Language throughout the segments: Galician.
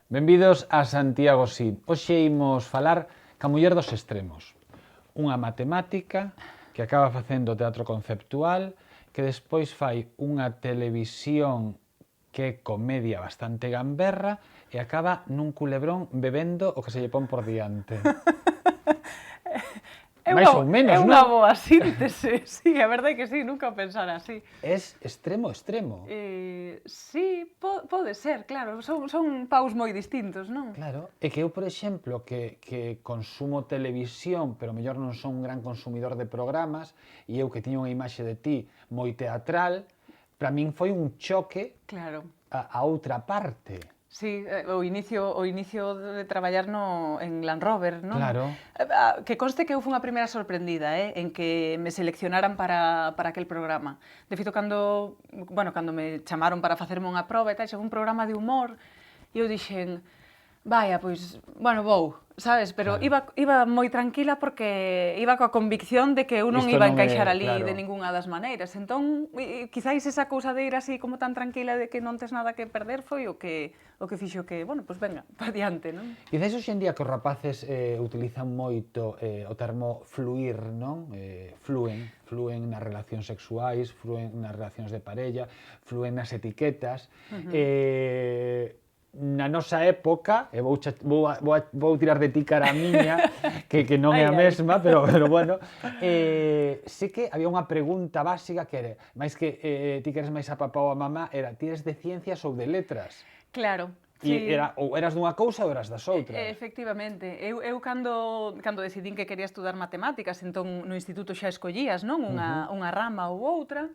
Benvidos a Santiago Sí. Hoxe imos falar ca muller dos extremos. Unha matemática que acaba facendo teatro conceptual, que despois fai unha televisión que é comedia bastante gamberra e acaba nun culebrón bebendo o que se lle pon por diante. Mais ou menos, é non? unha boa síntese, sí, a verdade é que sí, nunca pensara así. Es extremo, extremo. Sí, pode ser, claro, son paus moi distintos, non? Claro, é que eu, por exemplo, que consumo televisión, pero mellor non son un gran consumidor de programas, e eu que tiño unha imaxe de ti moi teatral, para min foi un choque Claro. a outra parte. Sí, o inicio de traballar en Land Rover, non? Claro. Que conste que eu fui unha primeira sorprendida, en que me seleccionaran para aquel programa. De feito, cando me chamaron para facerme unha proba e tal, xa foi un programa de humor, e eu dixen, vaya, pois, bueno, vou, sabes? Pero claro. iba moi tranquila porque iba coa convicción de que eu non iba a encaixar ali claro. de ningunha das maneiras. Entón, quizáis esa cousa de ir así como tan tranquila de que non tes nada que perder foi o que fixo que, bueno, pois venga, pa diante, non? Quizáis hoxe en día que os rapaces utilizan moito o termo fluir, non? Fluen nas relacións sexuais, fluen nas relacións de parella, fluen nas etiquetas. Na nosa época, e vou tirar de ti cara a miña, que non é a mesma, pero bueno, sí que había unha pregunta básica que era, máis que ti que eres máis a papá ou a mamá, era, ti eres de ciencias ou de letras? Claro. E ou eras dunha cousa ou eras das outras? Efectivamente. Eu cando decidín que quería estudar matemáticas, entón no instituto xa escollías, non? Unha rama ou outra.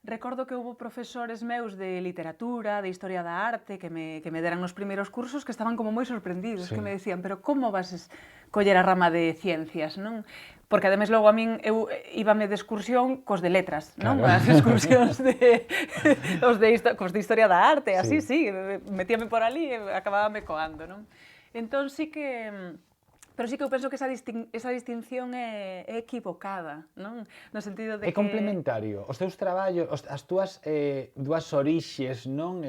Recordo que houve profesores meus de literatura, de historia da arte, que me deran nos primeiros cursos que estaban como moi sorprendidos, que me decían, pero como vas coller a rama de ciencias, non? Porque ademais logo a min eu íbame de excursión cos de letras, non? As excursións cos de historia da arte, así, sí, metíame por ali e acabábame coando, non? Entón sí que... Pero sí que eu penso que esa distinción é equivocada, non? No sentido de que... É complementario. Os teus traballos, as túas dúas orixes, non?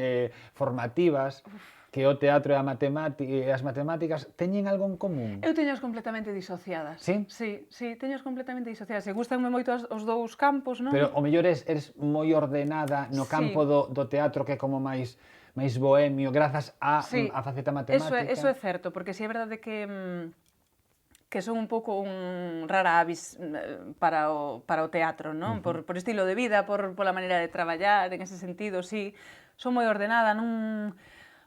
Formativas, que o teatro e as matemáticas, teñen algo en común? Eu teño as completamente disociadas. Sí? Sí, teño as completamente disociadas. E gustanme moito os dous campos, non? Pero o mellor eres moi ordenada no campo do teatro, que é como máis bohemio, grazas a faceta matemática. Eso é certo, porque si é verdade que son un pouco un rara avis para o teatro, non? Por estilo de vida, pola maneira de traballar, en ese sentido, sí. Son moi ordenada, non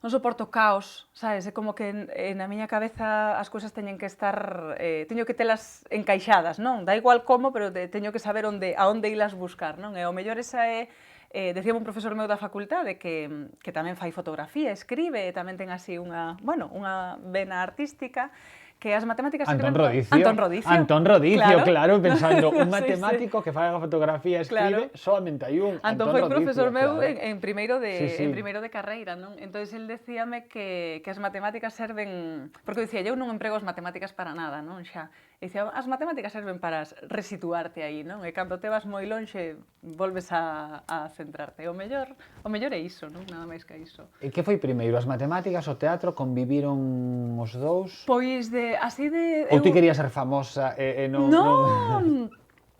soporto caos, sabes? É como que na miña cabeza as cousas teñen que estar... teño que telas encaixadas, non? Da igual como, pero teño que saber a onde ilas buscar, non? E o mellor esa é... Decía un profesor meu da facultade que tamén fai fotografía, escribe, e tamén ten así unha vena artística, que as matemáticas... Antón Rodicio, claro, pensando, un matemático que faga fotografía, escribe, solamente hai un, Antón foi profesor meu en primeiro de carreira, non? Entón, el decíame que as matemáticas serven... Porque eu dicía, eu non emprego as matemáticas para nada, non? Xa. E dicía, as matemáticas serven para resituarte aí, non? E cando te vas moi lonxe, volves a centrarte. O mellor é iso, non? Nada máis que iso. E que foi primeiro, as matemáticas, o teatro, conviviron os dous? Pois así de... Ou ti querías ser famosa e non... Non!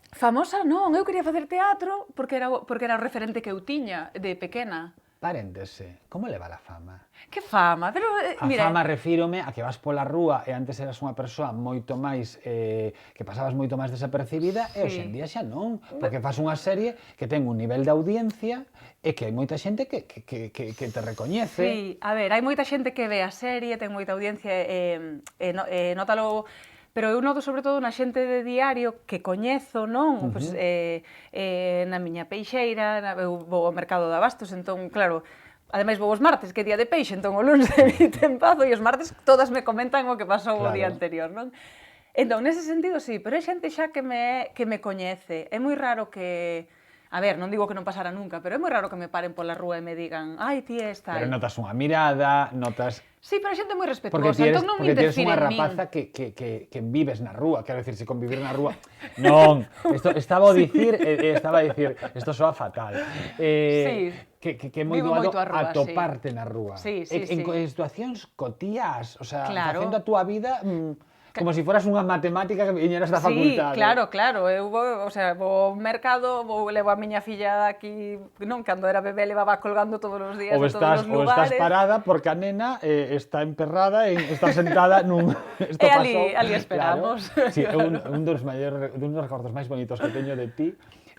Famosa non, eu quería facer teatro porque era o referente que eu tiña de pequena. Paréntese, como leva a fama? Que fama? Pero, mira... A fama refírome a que vas pola rúa e antes eras unha persoa moito máis... que pasabas moito máis desapercibida e hoxe en día xa non, porque faz unha serie que ten un nivel de audiencia e que hai moita xente que te recoñece. Sí, a ver, hai moita xente que ve a serie, ten moita audiencia e nótalo... Pero eu noto sobre todo na xente de diario que coñezo, non? Pois, na miña peixeira, eu vou ao mercado de abastos, entón, claro, ademais vou os martes, que é día de peixe, entón o lunes de tempazo, e os martes todas me comentan o que pasou o día anterior, non? Entón, nese sentido, sí, pero é xente xa que me coñece. É moi raro que A ver, non digo que non pasara nunca, pero é moi raro que me paren pola rúa e me digan ai, ti esta. Pero notas unha mirada, notas... Sí, pero a xente moi Porque respetuosa, entón non me porque tienes interfire unha en min. rapaza que vives na rúa, quero dicir, se convivir na rúa... Non, estaba a dicir, isto soa fatal. Sí. Que é moi Vivo doado moito a rúa, atoparte na rúa. Sí, sí, sí. En situacións cotías, o sea, Claro. facendo a túa vida como se foras unha matemática que viñeras da facultade. Sí, claro, eu vou ao mercado, levo a miña filla aquí, non, cando era bebé levaba colgando todos os días Ou a todos os lugares. estás parada porque a nena está emperrada e está sentada nun... Isto E pasou. ali esperamos. Claro. Sí, un dos recordos máis bonitos que teño de ti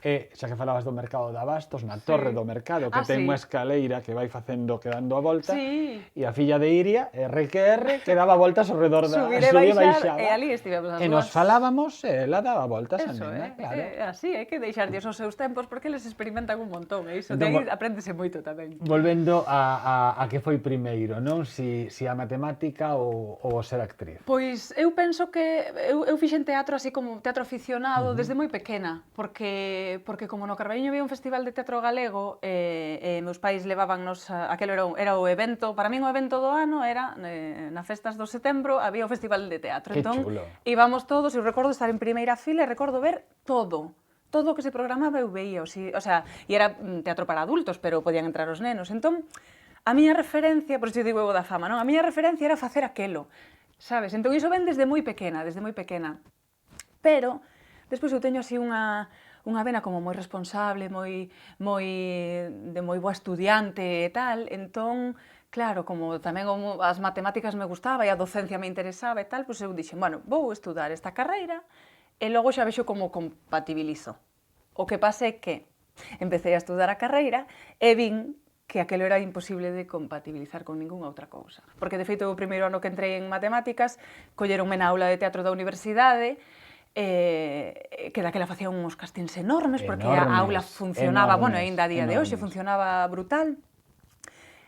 xa que falabas do mercado de abastos, na torre do mercado, que ten unha escaleira que vai facendo, que dando a volta, e a filla de Iria, que daba voltas ao redor da... Subir e baixar, e ali estivemos as dúas. E nos falábamos, e ela daba voltas a nena, claro. Así, hai que deixarlles os seus tempos, porque eles experimentan un montón, e iso, de aí apréndese moito tamén. Volvendo a que foi primeiro, non? Si a matemática ou ser actriz. Pois eu penso que eu fixen teatro así como teatro aficionado desde moi pequena, porque como no Carballiño había un festival de teatro galego e meus pais levábannos aquelo era o evento, para min o evento do ano era na festas do setembro había o festival de teatro. Que entón chulo. íbamos todos, eu recordo estar en primeira fila e recordo ver todo o que se programaba eu veía, o sea, e era teatro para adultos, pero podían entrar os nenos. Entón, a miña referencia, por iso digo eu da fama, non? A miña referencia era facer aquelo, sabes? Entón iso ven desde moi pequena. Pero despois eu teño así unha vena como moi responsable, de moi boa estudiante e tal, entón, claro, como tamén as matemáticas me gustaba e a docencia me interesaba e tal, pois eu dixen, bueno, vou estudar esta carreira e logo xa vexo como compatibilizo. O que pasa é que empecé a estudar a carreira e vin que aquelo era imposible de compatibilizar con ningunha outra cousa. Porque, de feito, o primeiro ano que entrei en matemáticas, colleronme na aula de teatro da universidade, que daquela facían uns castings enormes, porque a aula funcionaba, bueno, ainda a día de hoxe, funcionaba brutal.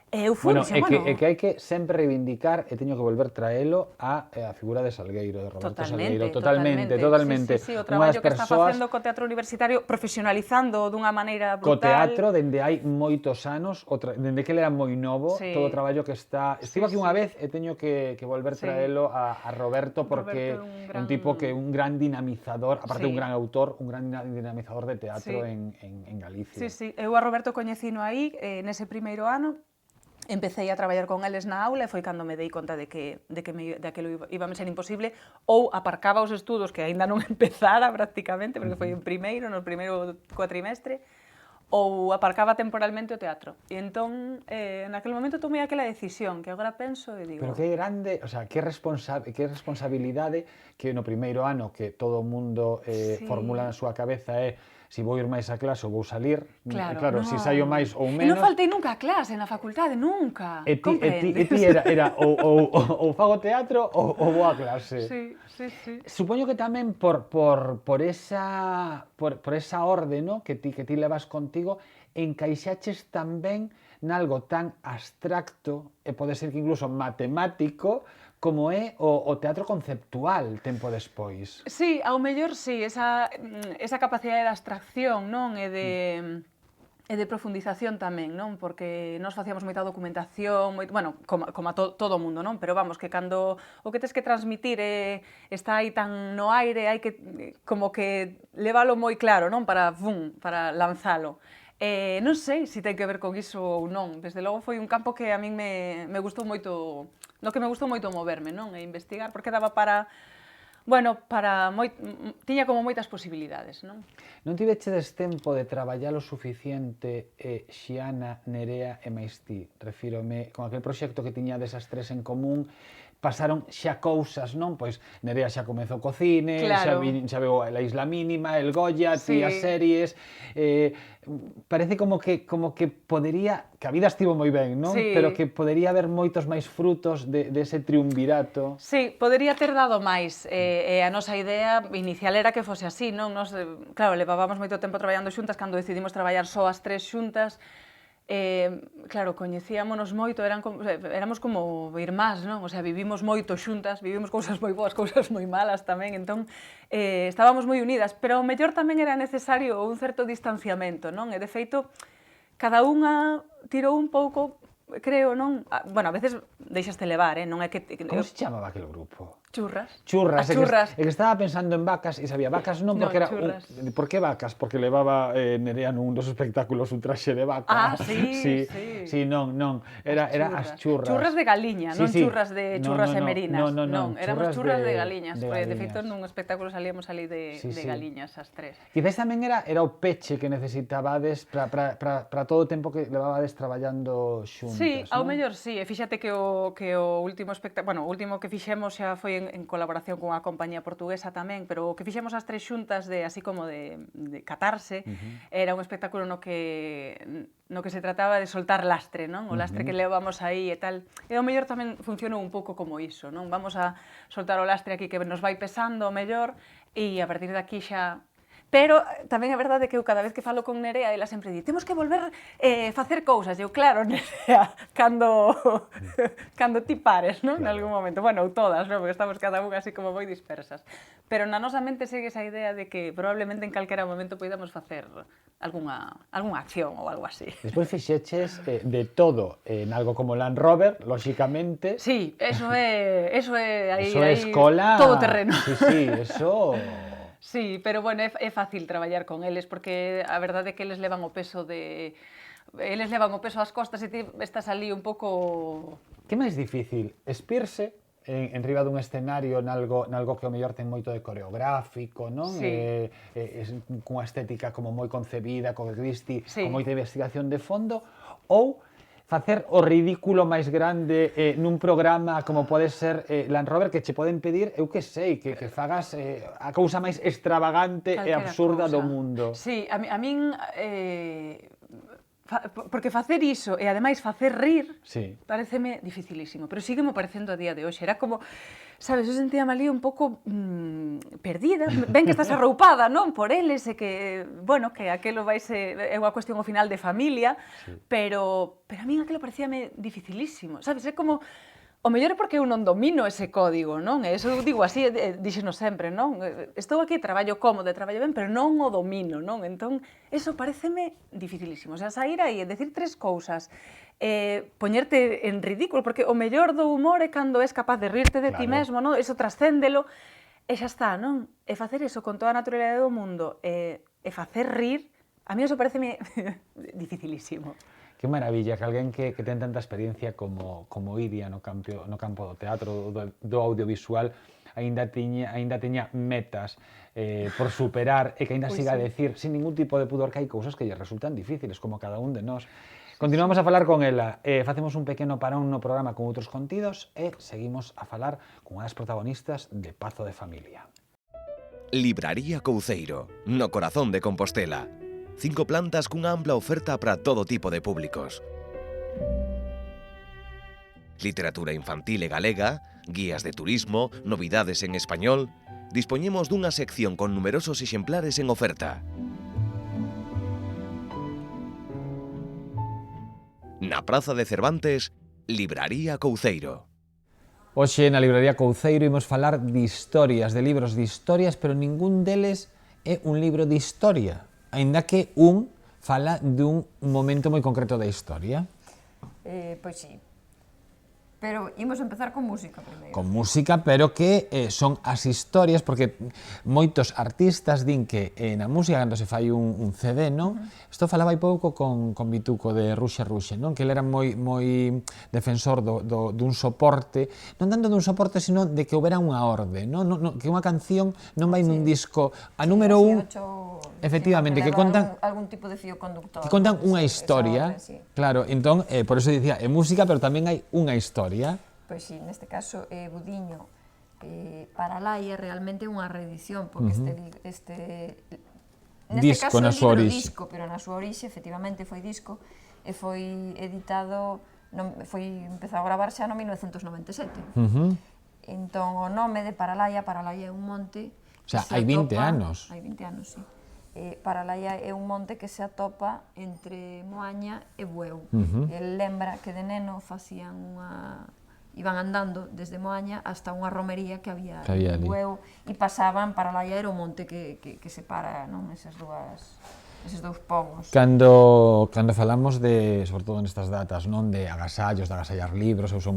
E eu fui, é que hai que sempre reivindicar, e teño que volver traelo a figura de Salgueiro, de Roberto Salgueiro. Totalmente. Sí, o traballo que está facendo co teatro universitario, profesionalizando dunha maneira brutal. Co teatro, dende hai moitos anos, dende que ele era moi novo, todo o traballo que está... Estive aquí unha vez e teño que volver traelo a Roberto, porque é un tipo que é un gran dinamizador, aparte un gran autor, un gran dinamizador de teatro en Galicia. Sí, eu a Roberto coñecino aí, nese primeiro ano. Empecé a traballar con eles na aula e foi cando me dei conta de que aquilo iba a ser imposible, ou aparcaba os estudos, que aínda non empezara prácticamente, porque foi no primeiro cuatrimestre, ou aparcaba temporalmente o teatro. E entón, naquele momento tomei aquela decisión, que agora penso e digo... Pero que grande, o sea, que responsabilidade que no primeiro ano que todo o mundo formula na súa cabeza si vou ir máis a clase ou vou salir, claro, si saio máis ou menos... E non faltei nunca a clase na facultade, nunca. E ti era ou fago teatro ou vou a clase. Sí. Supoño que tamén por esa orde, no, que ti levas contigo, encaixaches tamén nalgo tan abstracto, e pode ser que incluso matemático, como é o teatro conceptual tempo despois. Sí, ao mellor sí, esa capacidade de abstracción, non? E de profundización tamén, non? Porque nós facíamos moita documentación, bueno, como a todo o mundo, non? Pero vamos, que cando o que tes que transmitir está aí tan no aire, hai que como que levalo moi claro, non? Para lanzalo. Non sei se ten que ver con iso ou non. Desde logo foi un campo que a min me gustou moito, no que me gustou moito moverme, non? E investigar, porque daba tiña como moitas posibilidades, non? Non tivechedes tempo de traballar o suficiente Xiana, Nerea e máis ti? Refírome con aquel proxecto que tiña desas tres en común, pasaron xa cousas, non? Pois Nerea xa comezou co cine, xa veo a Isla Mínima, el Goya, ti as series... Parece como que podería, que a vida estivo moi ben, non? Pero que podería haber moitos máis frutos dese triunvirato. Sí, podería ter dado máis, e a nosa idea inicial era que fose así, non? Nos, claro, levábamos moito tempo traballando xuntas, cando decidimos traballar só as tres xuntas, Claro, coñecíamonos moito, éramos como irmás, non? O sea, vivimos moito xuntas, vivimos cousas moi boas, cousas moi malas tamén, entón estábamos moi unidas, pero ao mellor tamén era necesario un certo distanciamento, non? E de feito, cada unha tirou un pouco, creo, non? Bueno, a veces deixaste levar, non é que... Como se chamaba aquel grupo? Churras. Churras, As churras. É que estaba pensando en vacas e sabía vacas non porque era churras. Por que vacas? Porque levaba Nerea nun dos espectáculos un traxe de vaca. Sí, non, era as churras. Churras de galiña, non churras de churras e merinas. Non, éramos churras de galiñas, porque de feito nun espectáculo salíamos ali de galiñas as tres. Quizás tamén era o peche que necesitabades para todo o tempo que levabades traballando xuntas. Sí, ao mellor sí, e fíxate que o último espectáculo, bueno, o último que fixemos xa foi en colaboración cunha compañía portuguesa tamén, pero o que fixemos as tres xuntas así como de catarse, era un espectáculo no que se trataba de soltar lastre, non? O lastre que levamos aí e tal. E ao mellor tamén funcionou un pouco como iso, non? Vamos a soltar o lastre aquí que nos vai pesando ao mellor e a partir de aquí xa... Pero tamén é verdade que eu cada vez que falo con Nerea, ela sempre di, temos que volver facer cousas. E eu, claro, Nerea, cando ti pares, non? En algún momento. Bueno, ou todas, non? Porque estamos cada unha así como moi dispersas. Pero na nosa mente segue esa idea de que probablemente en calquera momento poidamos facer algunha acción ou algo así. Despois fixeches de todo en algo como Land Rover, lóxicamente. Sí, eso é aí, escola... todo terreno. Sí, eso... Sí, pero bueno, é fácil traballar con eles porque a verdade é que eles levan o peso ás costas e ti estás ali un pouco... Que máis difícil? Espirse en riba dun escenario nalgo que ao mellor ten moito de coreográfico, non? Sí. Cunha estética como moi concebida, con Cristi, sí. con moita investigación de fondo, ou facer o ridículo máis grande nun programa como pode ser Land Rover, que che poden pedir, eu que sei, que fagas a cousa máis extravagante e absurda do mundo. Sí, a min porque facer iso e ademais facer rir pareceme dificilísimo, pero sígueme parecendo a día de hoxe. Era como, sabes, eu sentíame ali un pouco perdida. Ben que estás arroupada, non? Por eles e que, bueno, que aquelo vai ser é unha cuestión ao final de familia, pero a min aquilo parecíame dificilísimo, sabes? É como o mellor é porque eu non domino ese código, non? E iso digo así, díxeno sempre, non? Estou aquí, traballo cómodo, traballo ben, pero non o domino, non? Entón, eso pareceme dificilísimo. O sea, sair aí e decir tres cousas, poñerte en ridículo, porque o mellor do humor é cando és capaz de rirte de ti mesmo, non? Eso trascéndelo, e xa está, non? E facer eso con toda a naturalidade do mundo, e facer rir, a mí eso pareceme dificilísimo. Que maravilla que alguén que ten tanta experiencia como Iria no campo do teatro, do audiovisual, aínda teña metas por superar e que aínda siga a decir, sin ningún tipo de pudor, que hai cousas que lle resultan difíciles, como cada un de nós. Continuamos a falar con ela, facemos un pequeno parón no programa con outros contidos e seguimos a falar con unha das protagonistas de Pazo de Familia. Libraría Couceiro, no corazón de Compostela. 5 plantas cunha ampla oferta para todo tipo de públicos. Literatura infantil e galega, guías de turismo, novidades en español... Dispoñemos dunha sección con numerosos exemplares en oferta. Na Praza de Cervantes, Libraría Couceiro. Hoxe na Libraría Couceiro imos falar de historias, de libros de historias, pero ningún deles é un libro de historia. Aínda que un fala dun momento moi concreto da historia. Pois sí. Pero imos empezar con música primeiro. Con música, pero que son as historias, porque moitos artistas din que na música, cando se fai un CD, non? Isto falaba hai pouco con Vituco de Ruxe, non? Que ele era moi defensor dun soporte, non tanto dun soporte, sino de que houbera unha orde, non? Que unha canción non vai nun disco a número 1, efectivamente, que contan algún tipo de fío conductor, que contan unha historia, claro, entón, por eso dicía, é música, pero tamén hai unha historia. Pois sí, neste caso, Budiño, para Laia realmente é unha reedición, porque este disco na súa orixe. Disco, pero na súa orixe, efectivamente, foi disco, e foi editado, empezou a gravar xa no 1997. Entón, o nome de Paralaia é un monte... O sea, hai 20 anos. Hai 20 anos, sí. Paralaia é un monte que se atopa entre Moaña e Bueu. El lembra que de neno facían iban andando desde Moaña hasta unha romería que había en Bueu e pasaban. Paralaia era o monte que separa, non, eses dous povos. Cando falamos de, sobre todo nestas datas, non, de agasallos, de agasallar libros, eu son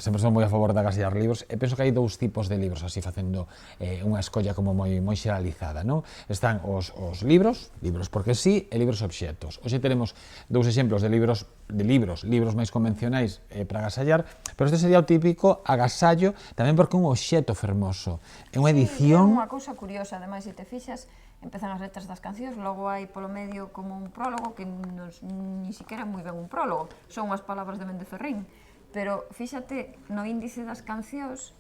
sempre son moi a favor de agasallar libros, e penso que hai dous tipos de libros, así facendo unha escolla como moi xeralizada, non? Están os libros porque sí, e libros obxectos. Hoxe teremos dous exemplos de libros máis convencionais para agasallar, pero este sería o típico agasallo, tamén porque é un obxecto fermoso. É unha edición... É unha cousa curiosa, ademais, se te fixas, empezan as letras das cancións, logo hai polo medio como un prólogo que ni siquiera moi ben un prólogo, son unhas palabras de Méndez Ferrín, pero fíxate, no índice das cancións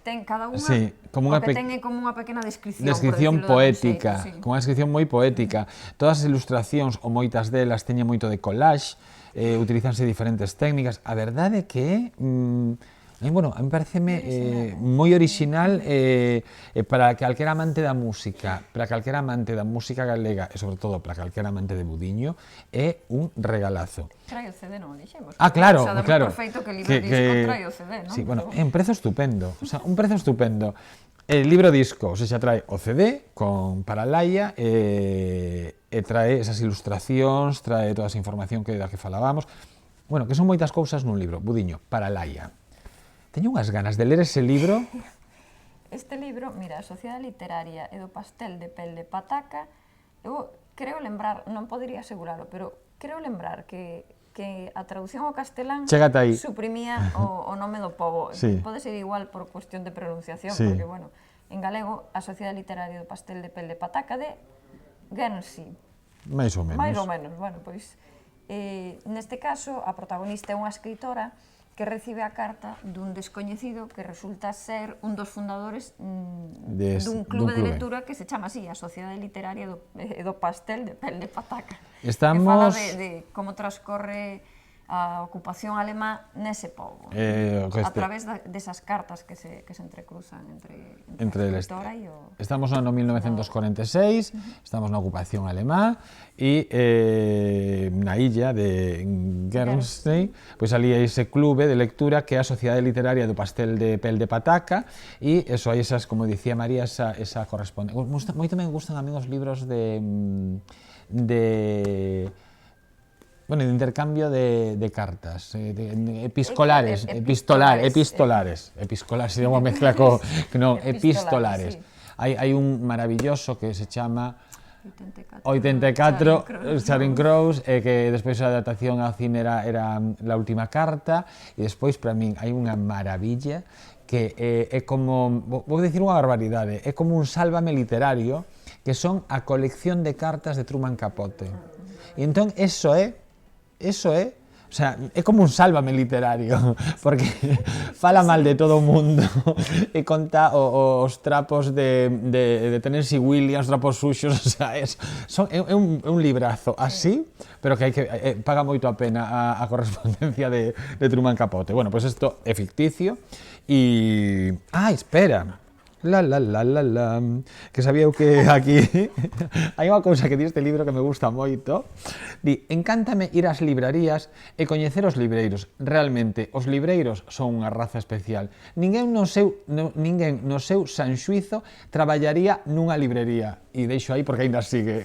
ten cada unha, o que ten é como unha pequena descripción poética, con unha descripción moi poética. Todas as ilustracións, ou moitas delas, teñen moito de collage, utilizanse diferentes técnicas. A verdade é que bueno, a mí pareceme moi original para calquera amante da música, galega e sobre todo para calquera amante de Budiño, é un regalazo. Trae o CD, non o dixemos. Claro. Por feito que o libro disco trae o CD, non? Sí, bueno, é un prezo estupendo, un prezo estupendo. El libro disco, xa trae o CD con Paralaia e trae esas ilustracións, trae toda esa información da que falábamos. Bueno, que son moitas cousas nun libro. Budiño, Paralaia. Teño unhas ganas de ler ese libro. Este libro, mira, a Sociedade Literaria e do Pastel de Pel de Pataca, eu creo lembrar, non podería aseguralo, pero creo lembrar que a traducción ao castelán suprimía o nome do pobo. Pode ser igual por cuestión de pronunciación, porque, bueno, en galego, a Sociedade Literaria do Pastel de Pel de Pataca de Guernsey. Mais ou menos. Bueno, pois, neste caso, a protagonista é unha escritora que recibe a carta dun descoñecido que resulta ser un dos fundadores dun clube de lectura que se chama así, a Sociedade Literaria do Pastel de Pel de Pataca. Que fala de como transcorre a ocupación alemá nese pobo, a través desas cartas que se entrecruzan entre a escritora e o... Estamos no ano 1946, estamos na ocupación alemá e na illa de Guernsey, pois ali hai ese clube de lectura que é a Sociedade Literaria do Pastel de Pel de Pataca e eso, hai esas, como dicía María, esa corresponde. Moito me gustan a mí os libros de intercambio de cartas, epistolares, sería unha mezcla epistolares. Hai un maravilloso que se chama 84, Charing Cross, que despois a adaptación ao cine era La Última Carta, e despois, para min, hai unha maravilla que é como, vou dicir unha barbaridade, é como un sálvame literario, que son a colección de cartas de Truman Capote. E entón, eso é, o sea, é como un sálvame literario, porque fala mal de todo o mundo e conta os trapos de Tennessee Williams, trapos suxos, o sea, é un librazo así, pero que paga moito a pena a correspondencia de Truman Capote. Bueno, pois isto é ficticio e... espera! Que sabía eu que aquí hai unha cousa que di este libro que me gusta moito. Di, encántame ir ás librarías e coñecer os libreiros. Realmente, os libreiros son unha raza especial. Ninguén no seu san xuizo traballaría nunha librería. E deixo aí porque ainda sigue.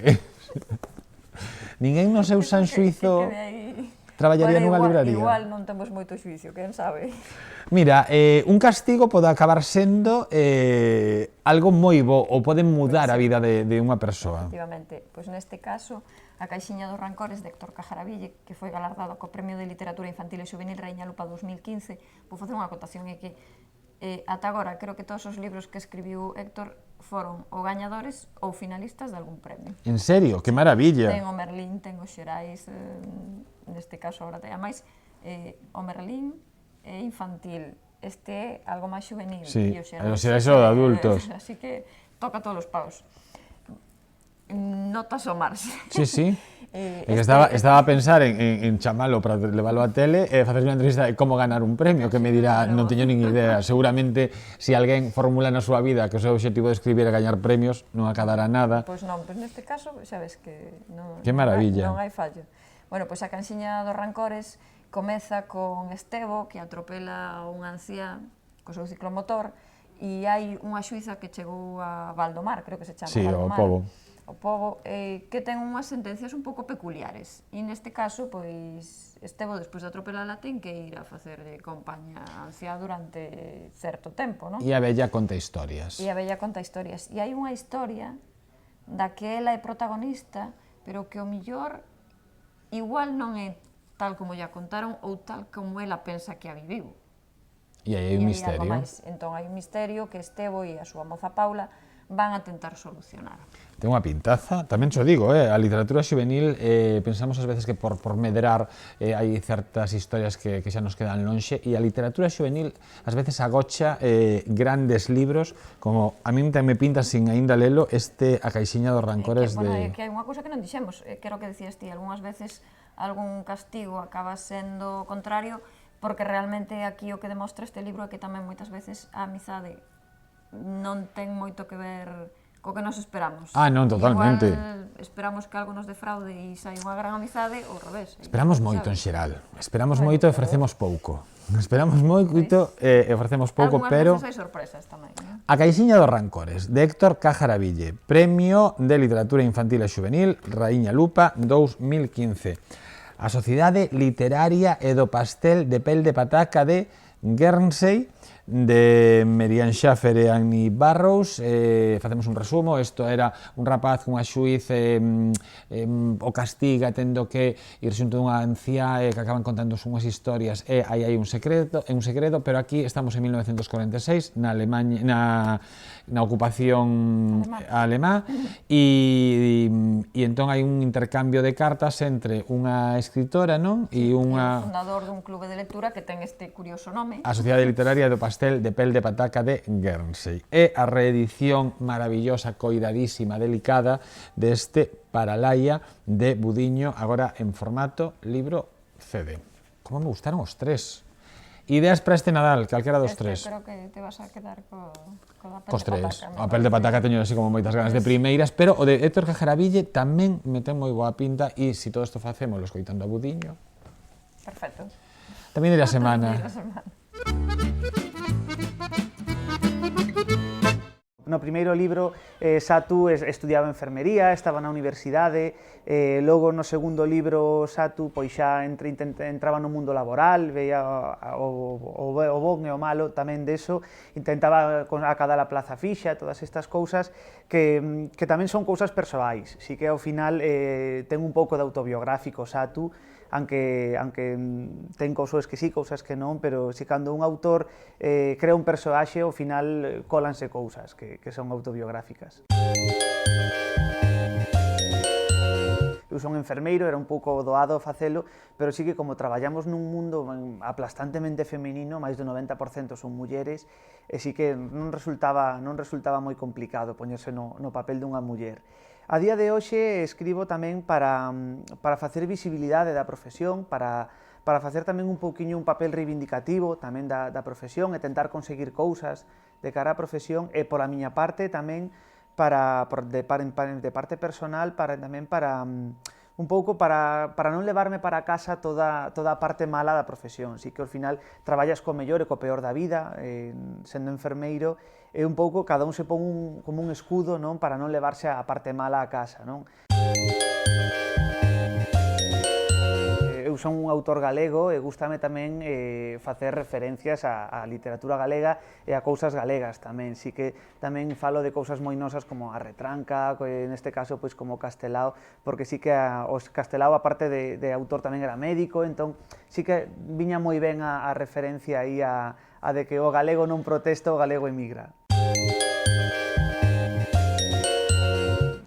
Ninguén no seu san xuizo traballaría nunha libraría. Igual non temos moito xuicio, quen sabe. Mira, un castigo pode acabar sendo algo moi bo ou pode mudar a vida de unha persoa. Efectivamente, pois neste caso, a Caixiña dos Rancores de Héctor Cajaraville, que foi galardado co Premio de Literatura Infantil e Xuvenil Raíña Lupa 2015, vou facer unha acotación, é que ata agora creo que todos os libros que escribiu Héctor foron ou gañadores ou finalistas de algún premio. En serio? Que maravilla! Ten o Merlín, ten o Xerais, neste caso agora ten a máis, o Merlín é infantil, este é algo máis juvenil. Sí, e o Xerais é o de adultos. Así que toca todos os paus. nota asomarse. Sí, sí. Estaba a pensar en chamalo para leválo á tele e facer unha entrevista de como ganar un premio, que me dirá, non teño nin idea. Seguramente, se alguén formula na súa vida que o seu objetivo de escribir é gañar premios, non acadará nada. Pois non, pois neste caso, xa ves que Que maravilla. Non hai fallo. Bueno, pois a Canxiña dos Rancores comeza con Estevo, que atropela un ancián co seu ciclomotor, e hai unha xuiza que chegou a Valdomar, creo que se chama Valdomar. O pobo, que ten unhas sentencias un pouco peculiares. E neste caso, pois, Estevo, despois de atropelala, ten que ir a facerlle compañía á anciá durante certo tempo, non? E a vella conta historias. E a vella conta historias. E hai unha historia da que ela é protagonista, pero que o millor igual non é tal como lla contaron ou tal como ela pensa que a viviu. E aí hai un misterio. Entón hai un misterio que Estevo e a súa moza Paula van a tentar solucionar. Ten unha pintaza, tamén xo digo, a literatura xuvenil, pensamos ás veces que por medrar hai certas historias que xa nos quedan lonxe, e a literatura xuvenil ás veces agocha grandes libros, como a min me pinta sin aínda lelo A Caixiña dos Rancores de... Que hai unha cousa que non dixemos, que era o que decías ti, algunhas veces algún castigo acaba sendo contrario, porque realmente aquí o que demostra este libro é que tamén moitas veces a amizade non ten moito que ver co que nos esperamos. Non, totalmente. Igual esperamos que algo nos defraude e sai unha gran amizade, ou ao revés. Esperamos moito en xeral. Esperamos moito e ofrecemos pouco. Esperamos moito e ofrecemos pouco, pero... Algunhas veces hai sorpresas tamén. A Caixiña dos Rancores, de Héctor Cajaraville, Premio de Literatura Infantil e Xuvenil, Raíña Lupa, 2015. A Sociedade Literaria e do Pastel de Pel de Pataca de Guernsey, de Merian Schaffer e Annie Barrows. Facemos un resumo. Isto era un rapaz cunha xuiz o castiga tendo que ir xunto dunha anciá que acaban contando unhas historias e aí hai un secreto, pero aquí estamos en 1946 na Alemanha, na ocupación alemá, e entón hai un intercambio de cartas entre unha escritora, non? E unha... O fundador dun clube de lectura que ten este curioso nome. A Sociedade Literaria do Pastel de Pel de Pataca de Guernsey. É a reedición maravillosa, coidadísima, delicada deste Paralaia de Budiño, agora en formato libro CD. Como me gustaron os tres. Ideas para este Nadal, calquera dos tres. Creo que te vas a quedar coa Cos Pel de tres. Pataca. A Pel de Pataca teño así como moitas ganas de primeiras, pero o de Héctor Cajaraville tamén me ten moi boa pinta, e se todo isto facemos escoitando a Budiño... Perfecto. Tamén de la semana. No primeiro libro, Satu estudiaba enfermería, estaba na universidade, logo no segundo libro, Satu pois xa entraba no mundo laboral, veía o bon e o malo tamén deso, intentaba acadar a plaza fixa, todas estas cousas que tamén son cousas persoais, si que ao final ten un pouco de autobiográfico Satu, aunque ten cousas que sí, cousas que non, pero si cando un autor crea un persoaxe, ao final cólanse cousas que son autobiográficas. Eu son enfermeiro, era un pouco doado facelo, pero sí que como traballamos nun mundo aplastantemente feminino, máis do 90% son mulleres, e sí que non resultaba moi complicado poñerse no papel dunha muller. A día de hoxe escribo tamén para facer visibilidade da profesión, para facer tamén un pouquiño un papel reivindicativo tamén da profesión e tentar conseguir cousas de cara á profesión, e pola miña parte tamén de parte personal, tamén para un pouco para non levarme para casa toda a parte mala da profesión. Si que ao final traballas co mellor e co peor da vida, sendo enfermeiro, e un pouco cada un se pon como un escudo, non, para non levarse a parte mala a casa, non? Eu son un autor galego e gústame tamén facer referencias á literatura galega e a cousas galegas tamén. Si que tamén falo de cousas moi nosas como a Retranca, neste caso pois como Castelao, porque si que os Castelao, aparte de autor, tamén era médico, entón si que viña moi ben a referencia aí a de que o galego non protesta, o galego emigra.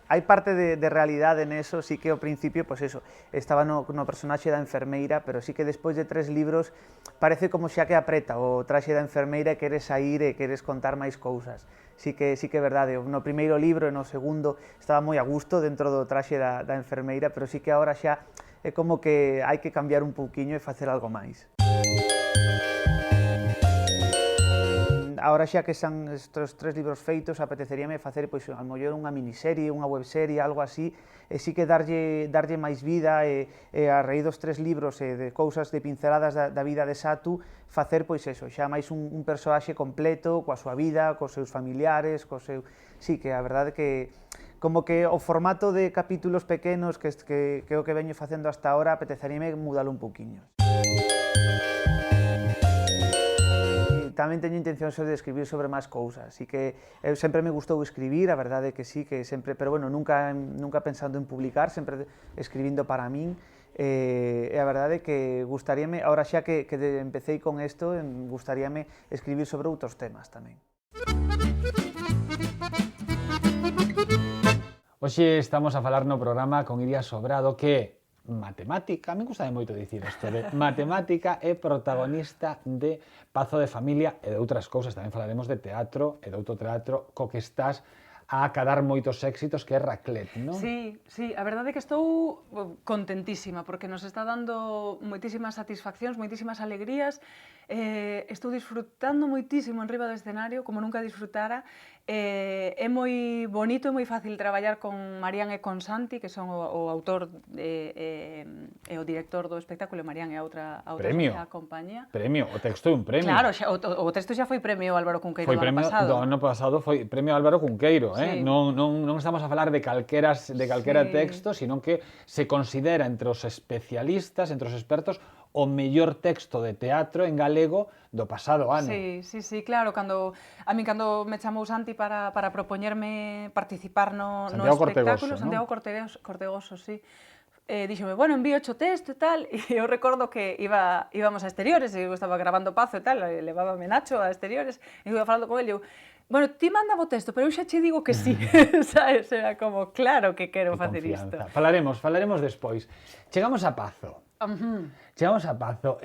hai parte de realidade neso, sí que ao principio, pois eso, estaba no personaxe da enfermeira, pero sí que despois de 3 libros parece como xa que apreta o traxe da enfermeira e queres sair e queres contar máis cousas. Sí que é verdade, no primeiro libro e no segundo estaba moi a gusto dentro do traxe da enfermeira, pero sí que agora xa é como que hai que cambiar un pouquiño e facer algo máis. Agora xa que son estes 3 libros feitos, apeteceríame facer pois a mellor unha miniserie, unha webserie, algo así, e sí que darlle máis vida e a raíz dos 3 libros e de cousas de pinceladas da vida de Satu, facer pois eso, xa máis un persoaxe completo, coa súa vida, cos seus familiares, Sí, que a verdade que como que o formato de capítulos pequenos que é o que veño facendo hasta ahora, apeteceríame mudalo un pouquiño. Tamén teño intención de escribir sobre máis cousas, así que eu sempre me gustou escribir, a verdade é que sí, que sempre, pero bueno, nunca pensando en publicar, sempre escribindo para min, e a verdade é que gustaríame, agora xa que empecéi con isto, gustaríame escribir sobre outros temas tamén. Hoxe estamos a falar no programa con Iria Sobrado, que matemática, a mí gusta moito dicir isto de matemática é protagonista de Pazo de Familia e de outras cousas, tamén falaremos de teatro e de outro teatro co que estás a acadar moitos éxitos, que é Raclet, non? Sí, a verdade é que estou contentísima, porque nos está dando moitísimas satisfaccións, moitísimas alegrías, estou disfrutando moitísimo en riba do escenario, como nunca disfrutara, é moi bonito e moi fácil traballar con Marían e con Santi, que son o autor e o director do espectáculo, Marían é a outra compañía. Premio, o texto é un premio. Claro, o texto xa foi premio Álvaro Cunqueiro do ano pasado. Do ano pasado foi premio Álvaro Cunqueiro, sí. Non estamos a falar de calquera texto, sino que se considera entre os especialistas, entre os expertos, o mellor texto de teatro en galego do pasado ano. Sí, claro, cando me chamou Santi para propoñerme participar no espectáculo, Santiago Cortegoso, sí. Díxome, bueno, envío o texto e tal, e eu recordo que íbamos a exteriores, eu estaba grabando Pazo e tal, levábame Nacho a exteriores, e iba falando con ele, bueno, ti mándame o texto, pero eu xa che digo que sí, sabes? Era como, claro que quero facer isto. Falaremos despois. Chegamos a Pazo. Chegamos a Pazo.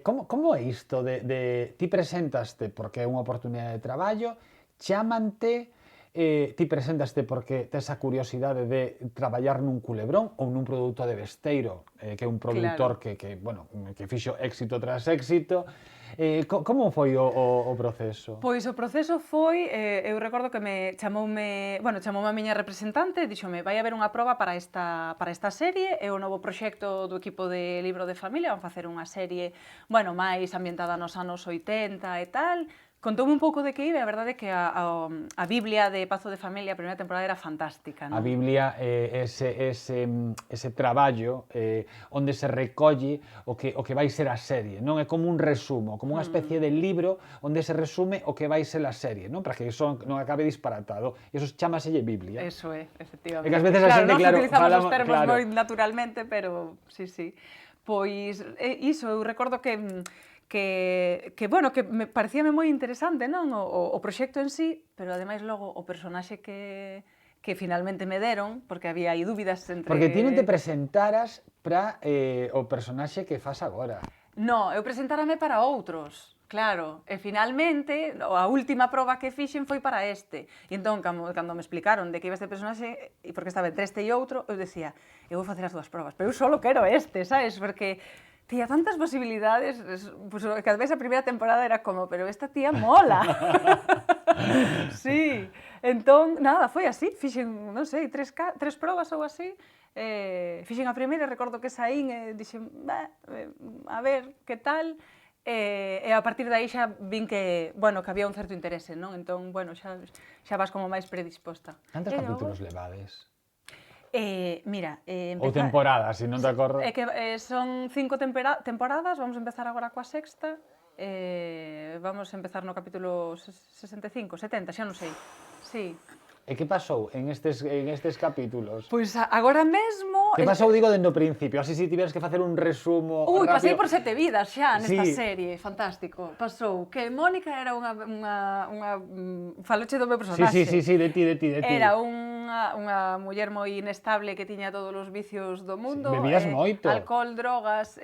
Como é isto de ti presentaste porque é unha oportunidade de traballo, chamante, ti presentaste porque tes a curiosidade de traballar nun culebrón ou nun produto de Besteiro, que é un produtor que fixo éxito tras éxito. Como foi o proceso? Pois o proceso foi, eu recordo que chamoume a miña representante e díxome, vai haber unha proba para esta serie, é o novo proxecto do equipo de Libro de Familia, van facer unha serie, máis ambientada nos anos 80 e tal. Contoume un pouco de que iba, a verdade é que a Biblia de Pazo de Familia, a primeira temporada, era fantástica, non? A Biblia é ese traballo onde se recolle o que vai ser a serie, non? É como un resumo, como unha especie de libro onde se resume o que vai ser a serie, non? Para que iso non acabe disparatado. Iso chamaselle Biblia. Eso é, efectivamente. É que ás veces a xente, claro, utilizamos os termos moi naturalmente, pero sí. Pois iso, eu recordo que me parecíame moi interesante, non? O proxecto en sí, pero ademais logo o personaxe que finalmente me deron, porque había aí dúbidas entre... Porque ti non te presentaras para o personaxe que fas agora. No, eu presentárame para outros, claro, e finalmente a última proba que fixen foi para este. E entón, cando me explicaron de que iba este personaxe, e porque estaba entre este e outro, eu decía, eu vou facer as dúas probas, pero eu só quero este, sabes? Porque tía tantas posibilidades, pues, cada vez a primeira temporada era como, pero esta tía mola. Sí, entón, nada, foi así, fixen, non sei, tres probas ou así, fixen a primeira, recordo que saín e dixen, a ver, que tal, e a partir de aí xa vin que había un certo interese, non? Entón, xa vas como máis predisposta. Cantos capítulos levades? Mira, ou temporadas, se non te acordo. É que son 5 temporadas, vamos a empezar agora coa sexta, vamos a empezar no capítulo 65, 70, xa non sei. Sí. E que pasou en estes capítulos? Pois agora mesmo Que pasou, digo, dende o principio, así se tiveres que facer un resumo Ui, pasei rápido. por 7 vidas xa nesta Sí. serie, fantástico. Pasou que Mónica era unha faloche do meu personaxe. Sí, de ti. Era unha muller moi inestable que tiña todos os vicios do mundo. Bebías moito. Alcohol, drogas,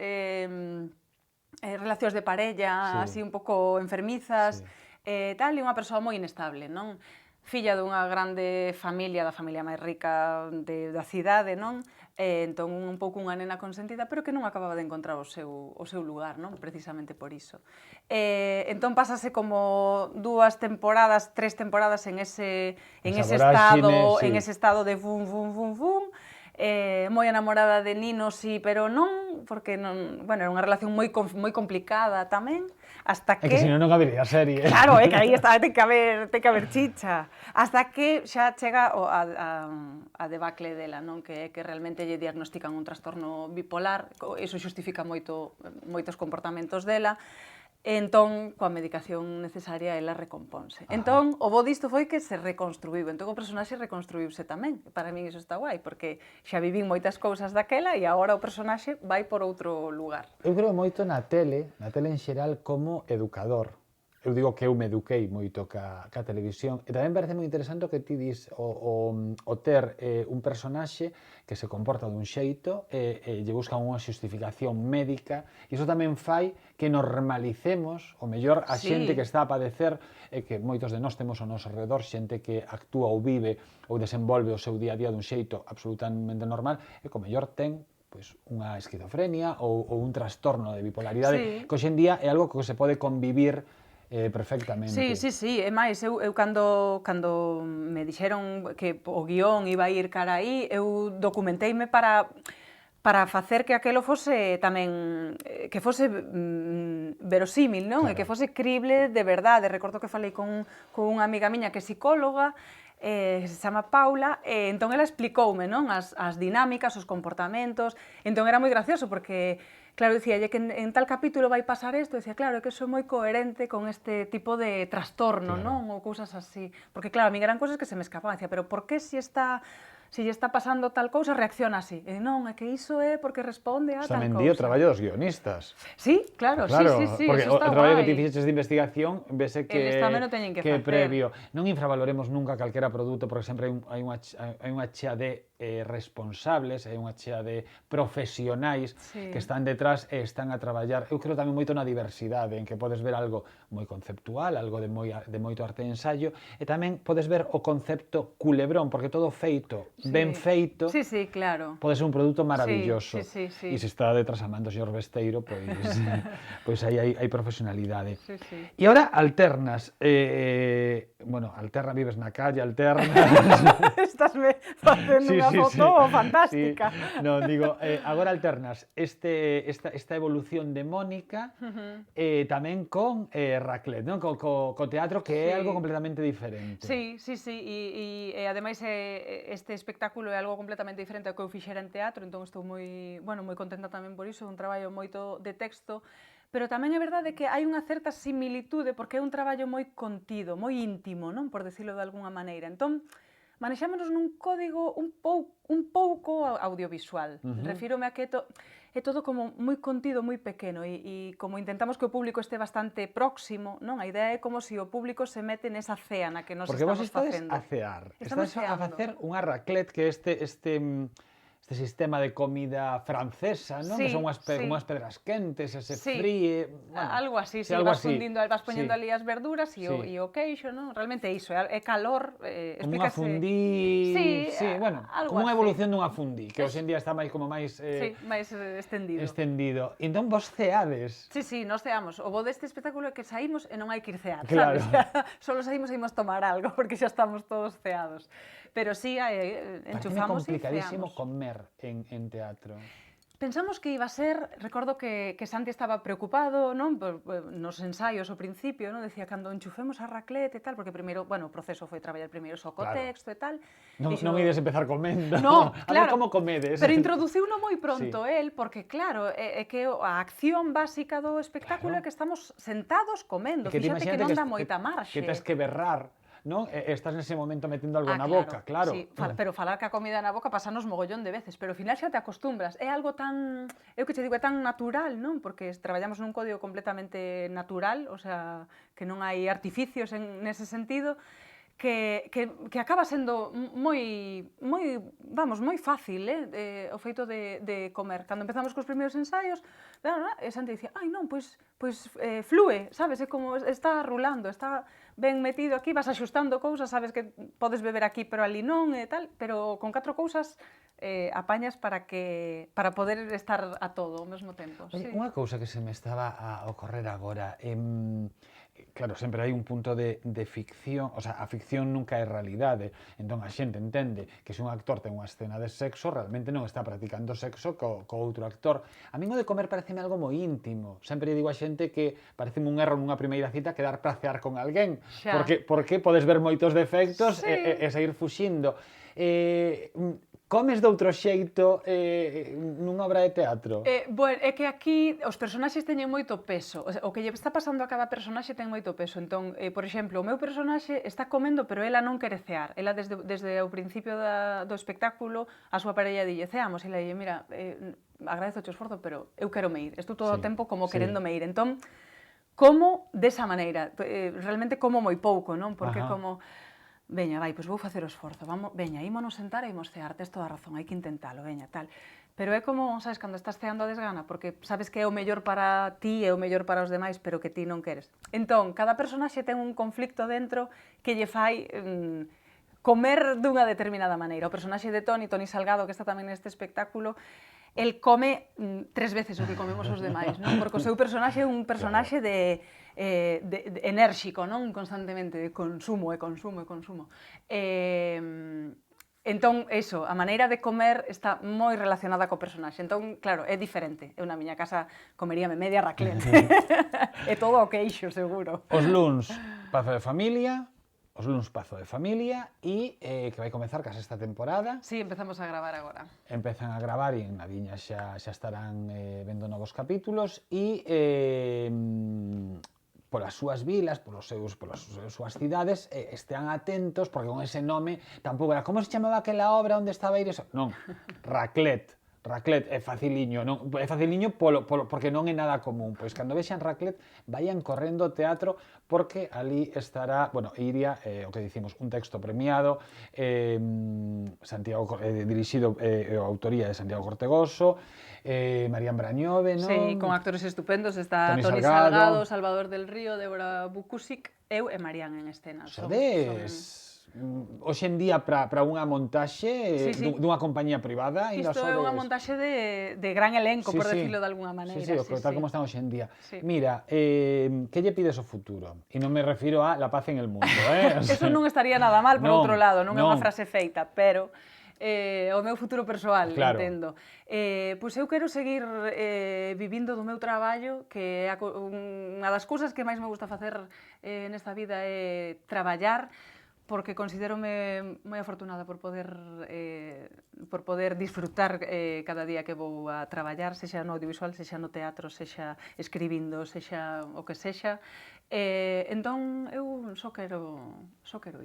relacións de parella, así un pouco enfermizas, tal, e unha persoa moi inestable, non? Filla dunha grande familia, da familia máis rica da cidade, non? Entón, un pouco unha nena consentida, pero que non acababa de encontrar o seu lugar, non? Precisamente por iso. Entón, pásase como 3 temporadas en ese estado de fum, moi enamorada de Nino, sí, pero non, porque non, bueno, era unha relación moi complicada tamén, hasta que... É que senón non habería serie. Claro, é que aí está, ten que haber chicha. Hasta que xa chega a debacle dela, non? Que realmente lle diagnostican un trastorno bipolar, iso xustifica moitos comportamentos dela. Entón, coa medicación necesaria, ela recomponse. Entón, o bo disto foi que se reconstruiu. Entón, o personaxe reconstruiuse tamén. Para min iso está guai, porque xa vivín moitas cousas daquela e agora o personaxe vai por outro lugar. Eu creo moito na tele en xeral, como educador. Eu digo que eu me eduquei moito ca televisión, e tamén parece moi interesante o que ti dis, o ter un personaxe que se comporta dun xeito e lle buscan unha xustificación médica, e iso tamén fai que normalicemos, o mellor, a xente que está a padecer, e que moitos de nós temos ao noso redor, xente que actúa ou vive ou desenvolve o seu día a día dun xeito absolutamente normal, e que o mellor ten unha esquizofrenia ou un trastorno de bipolaridade, que hoxe en día é algo que se pode convivir perfectamente. Sí, e máis, eu cando me dixeron que o guión iba a ir cara aí, eu documenteime para facer que aquelo fose tamén, que fose verosímil, non? E que fose crible de verdade. Recordo que falei con unha amiga miña que é psicóloga, se chama Paula, e entón ela explicoume, non? As dinámicas, os comportamentos, entón era moi gracioso porque, claro, dicíalle que en tal capítulo vai pasar isto, dicía, claro, que iso é moi coherente con este tipo de trastorno, non? Ou cousas así. Porque, claro, a mí eran cousas que se me escapaban, dicía, pero por que se lle está pasando tal cousa, reacciona así? E non, é que iso é porque responde a tal cousa. Tamén di o traballo dos guionistas. Sí, claro, sí, porque eso está o traballo guai. que ti fixeches de investigación, vese que é previo. Non infravaloremos nunca calquera produto, porque sempre hai unha chea de responsables, hai unha chea de profesionais que están detrás e están a traballar. Eu creo tamén moito na diversidade, en que podes ver algo moi conceptual, algo de moito arte de ensaio, e tamén podes ver o concepto culebrón, porque todo feito, ben feito, claro, pode ser un produto maravilloso. Sí. E se está detrás amando o señor Besteiro, pois aí hai profesionalidade. E agora alternas, vives na calle, alternas... Estásme facendo unha foto fantástica. Non, digo, agora alternas esta evolución de Mónica tamén con Raclet, non? Co teatro, que é algo completamente diferente. Sí, e ademais este espectáculo é algo completamente diferente ao que eu fixera en teatro, entón estou moi contenta tamén por iso, un traballo moito de texto, pero tamén é verdade que hai unha certa similitude, porque é un traballo moi contido, moi íntimo, non? Por decirlo de algunha maneira. Entón, manexámonos nun código un pouco audiovisual. Refírome a que é todo como moi contido, moi pequeno, e como intentamos que o público este bastante próximo, non? A idea é como se o público se mete nesa cea na que nos estamos facendo. Porque vos estades a facer unha raclette, que este sistema de comida francesa, non? Que son unhas pedras quentes, e se fríe... Algo así, vas fundindo, vas poñendo ali as verduras e o queixo, non? Realmente é iso, é calor, como unha fundí... como unha evolución dunha fundí, que hoxe en día está máis máis estendido. Entón vos ceades. Sí, nos ceamos. O bo deste espectáculo é que saímos e non hai que ir cear, sabes? Solo saímos e imos tomar algo, porque xa estamos todos ceados. Pero sí, enchufamos e ceamos. Parece complicadísimo comer en teatro. Pensamos que iba a ser, recordo que Santi estaba preocupado, non? Nos ensaios ao principio, non? Decía, cando enchufemos a raclette e tal, porque primeiro, o proceso foi traballar primeiro só co texto e tal. Non ides empezar comendo. No, a ver como comedes. Pero introduciuno moi pronto el, porque claro, é que a acción básica do espectáculo é que estamos sentados comendo. Fíxate que non dá moita marxe. Que tes que berrar non? E estás nese momento metendo algo na claro, boca, claro. Sí, pero falar ca comida na boca pasanos mogollón de veces, pero ao final xa te acostumbras. É algo tan, eu que che digo, é tan natural, non? Porque traballamos nun código completamente natural, o sea, que non hai artificios nese sentido, que acaba sendo moi fácil, o feito de comer. Cando empezamos cos primeiros ensaios, e Santi dicía, ai non, pois flúe, sabes, é como está rulando, está ben metido aquí, vas axustando cousas, sabes que podes beber aquí pero ali non e tal, pero con 4 cousas apañas para poder estar a todo ao mesmo tempo. Oye, unha cousa que se me estaba a ocorrer agora, claro, sempre hai un punto de ficción, o sea, a ficción nunca é realidade, entón a xente entende que se un actor ten unha escena de sexo, realmente non está practicando sexo co outro actor. A min o de comer pareceme algo moi íntimo, sempre digo a xente que pareceme un erro nunha primeira cita quedar pracear con alguén, porque podes ver moitos defectos e seguir fuxindo. Comes de outro xeito nunha obra de teatro? Bueno, é que aquí os personaxes teñen moito peso. O que lle está pasando a cada personaxe ten moito peso. Entón, por exemplo, o meu personaxe está comendo, pero ela non quere cear. Ela desde o principio do espectáculo, a súa parella dille, ceamos. E ela dille, mira, agradezo o esforzo, pero eu quero me ir. Estou todo o tempo como queréndome ir. Entón, como desa maneira. Realmente como moi pouco, non? Porque como... Veña, vai, pois vou facer o esforzo, veña, ímonos sentar e imos cear, tes toda a razón, hai que intentalo, veña, tal. Pero é como, sabes, cando estás ceando a desgana, porque sabes que é o mellor para ti e o mellor para os demais, pero que ti non queres. Entón, cada personaxe ten un conflicto dentro que lle fai comer dunha determinada maneira. O personaxe de Toni Salgado, que está tamén neste espectáculo, el come 3 veces o que comemos os demais, non? Porque o seu personaxe é un personaxe de enérxico, non? Constantemente, de consumo e consumo e consumo. Entón, eso, a maneira de comer está moi relacionada co personaxe. Entón, claro, é diferente. Eu na miña casa comeríame media raclette. É todo o queixo, seguro. Os luns, Pazo de Familia, e que vai comezar ca sexta temporada. Sí, empezamos a gravar agora. Empezan a gravar e en Nadiña xa estarán vendo novos capítulos e polas súas vilas, polas súas cidades, estean atentos, porque con ese nome tampouco era, como se chamaba aquela obra onde estaba ir eso? Non, Raclette é faciliño, non? É faciliño porque non é nada común, pois cando vexan Raclette vayan correndo ao teatro porque ali estará, bueno, Iria, o que dicimos, un texto premiado, Santiago, dirixido, autoría de Santiago Cortegoso, Marián Brañove, non? Sí, con actores estupendos, está Toni Salgado, Salvador del Río, Débora Bukusic, eu e Marián en escena. Sodes... Hoxe en día para unha montaxe dunha compañía privada. Isto é unha montaxe de gran elenco, por decirlo de alguna maneira. Sí, tal como están hoxe en día. Mira, que lle pides ao futuro? E non me refiro a la paz en el mundo. Eso non estaría nada mal, por outro lado, non é unha frase feita, pero o meu futuro persoal, entendo. Pois eu quero seguir vivindo do meu traballo, que é unha das cousas que máis me gusta facer nesta vida é traballar, porque considérome moi afortunada por poder disfrutar cada día que vou a traballar, sexa no audiovisual, sexa no teatro, sexa escribindo, sexa o que sexa. Entón, eu só quero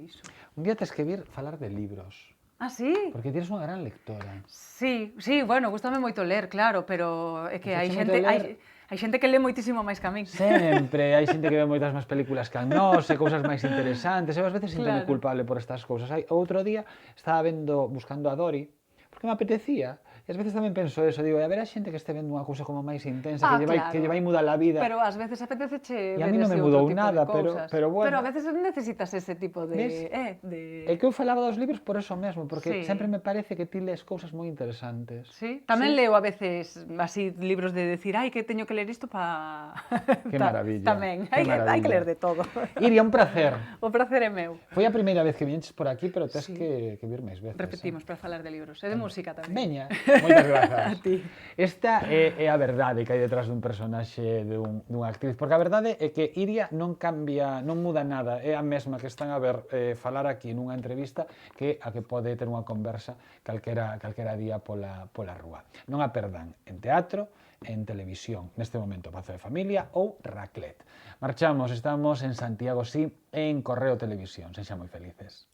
iso. Un día tes que vir falar de libros. Ah, sí? Porque tienes unha gran lectora. Sí, bueno, gustame moito ler, claro, pero é que hai xente que lê moitísimo máis que a min. Sempre, hai xente que ve moitas máis películas que a nós, e cousas máis interesantes. Eu ás veces sinto-me culpable por estas cousas. Outro día estaba buscando a Dori, porque me apetecía. E ás veces tamén penso eso, digo, a ver a xente que este vendo unha cousa como máis intensa, que lle vai mudar a vida. Pero ás veces apeteceche ver ese outro tipo de cousas. E a mí non me mudou nada, pero bueno. Pero a veces necesitas ese tipo de... É que eu falaba dos libros por eso mesmo, porque sempre me parece que ti lees cousas moi interesantes. Sí, tamén leo a veces así libros de decir, ai, que teño que ler isto para... Que maravilla. Tamén, hai que ler de todo. Iria, un placer. O placer é meu. Foi a primeira vez que vienches por aquí, pero tes que vir máis veces. Repetimos para falar de libros, e de música tamén. Veña. Moitas grazas. A ti. Esta é a verdade que hai detrás dun personaxe dunha actriz, porque a verdade é que Iria non cambia, non muda nada, é a mesma que están a ver falar aquí nunha entrevista que a que pode ter unha conversa calquera día pola rúa. Non a perdan en teatro, en televisión, neste momento Pazo de Familia ou Raclet. Marchamos, estamos en Santiago Sí, en Correo Televisión. Sexan moi felices.